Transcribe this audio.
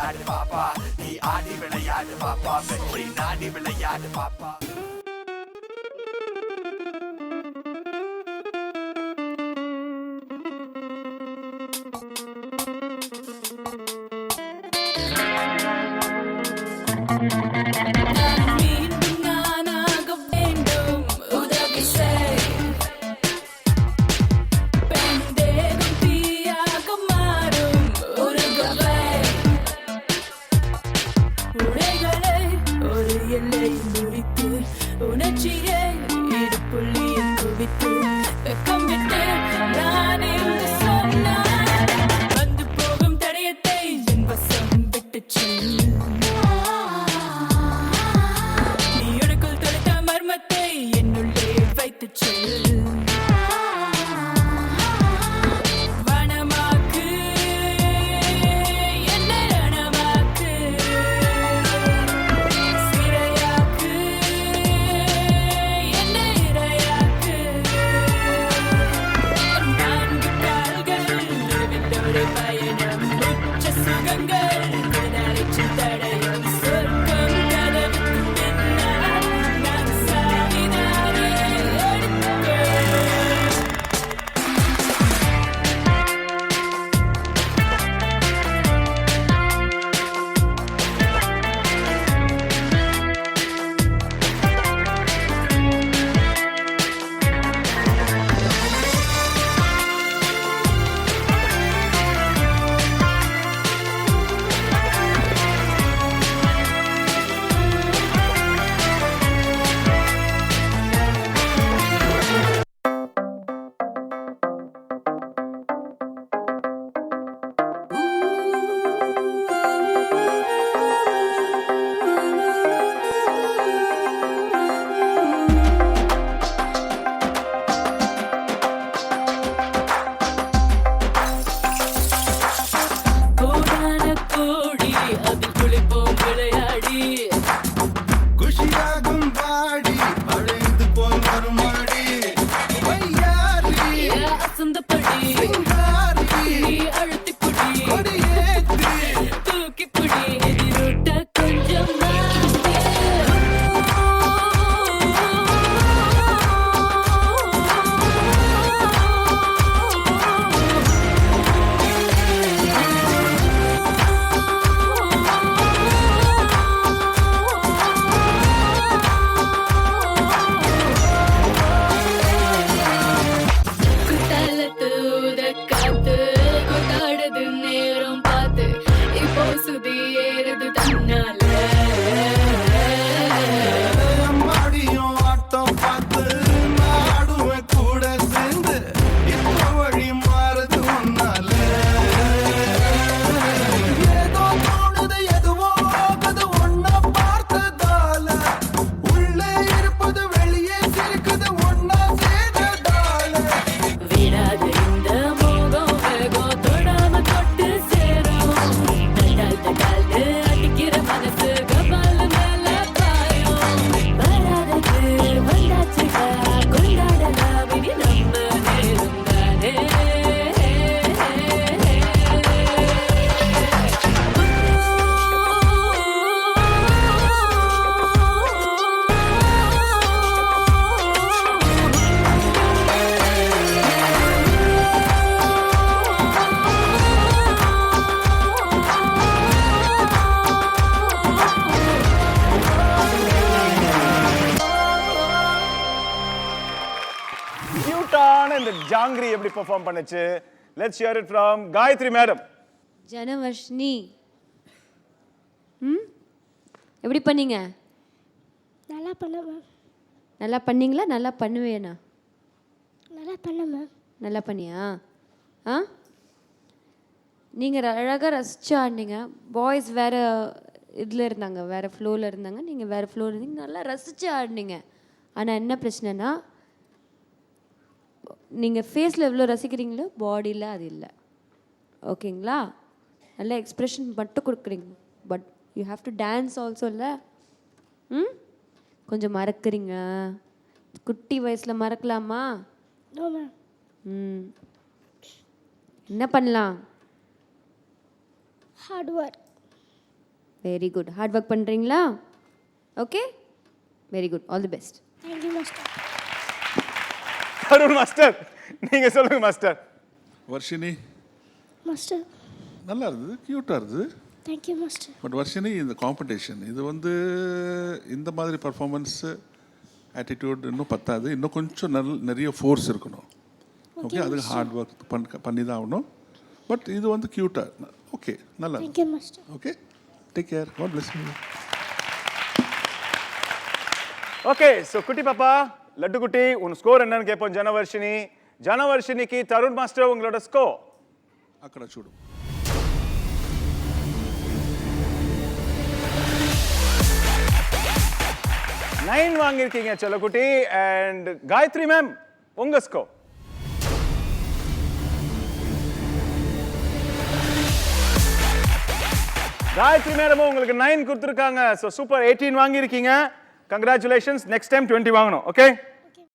விளையாடு பாப்பா, நீ ஆடி விளையாடு பாப்பா, வெற்றி நாடி விளையாடு பாப்பா. இந்த ஜாங்கிரி எப்படி பெர்ஃபார்ம் பண்ணுச்சு? Let's hear it from Gayathri madam. Janavarshini எப்படி பண்ணீங்க? நல்லா பண்ண மேம். நல்லா பண்ணீங்களா? நல்லா பண்ணுவேனா? நல்லா பண்ண மேம். நல்லா பண்ணியா? ஆ நீங்கள் அழகாக ரசிச்சு ஆடினீங்க. பாய்ஸ் வேறு இதில் இருந்தாங்க, வேறு ஃப்ளோவில் இருந்தாங்க, நீங்கள் வேறு ஃப்ளோவில் இருந்தீங்க, நல்லா ரசித்து ஆடினீங்க. ஆனால் என்ன பிரச்சனைனா, நீங்கள் ஃபேஸில் எவ்வளோ ரசிக்கிறீங்களோ பாடியில் அது இல்லை. ஓகேங்களா? நல்ல எக்ஸ்ப்ரெஷன் மட்டும் கொடுக்குறீங்க, but you have to dance also. இல்லை கொஞ்சம் மறக்கிறீங்க. குட்டி வயசில் மறக்கலாமா? என்ன பண்ணலாம்? Hard work. Very good. Hard work பண்ணுறீங்களா? Okay, very good. All the best. Thank you master. Tarun master, நீங்க சொல்லுங்க மாஸ்டர். வர்ஷினி மாஸ்டர் நல்லா இருந்தது, க்யூட்டாக இருந்தது. Thank you master. பட் வர்ஷினி, இந்த காம்படிஷன் இது வந்து இந்த மாதிரி பர்ஃபார்மன்ஸு ஆட்டிடியூட் இன்னும் பத்தாது. இன்னும் கொஞ்சம் நிறைய ஃபோர்ஸ் இருக்கணும். ஓகே, அதுக்கு ஹார்ட் ஒர்க் பண்ணி தான் ஆகணும். பட் இது வந்து க்யூட்டாக ஓகே, நல்லா thank you master. Okay, take care, God bless you. Okay, so குட்டி பாப்பா லட்டு குட்டி, உன் ஸ்கோர் என்னன்னு கேட்போம். ஜனவர்ஷினிக்கு தருண் மாஸ்டர் உங்களோட ஸ்கோர் అక్కడ చూడు. 9 வாங்கியிருக்கீங்க செல்லக்குட்டி. அண்ட் காயத்ரி மேம், உங்க ஸ்கோர்? காயத்ரி மேடமும் உங்களுக்கு 9 கொடுத்துருக்காங்க. ஸோ சூப்பர், 18 வாங்கியிருக்கீங்க. கங்க்ராச்சுலேஷன்ஸ். நெக்ஸ்ட் டைம் 20 வாங்கணும். ஓகே.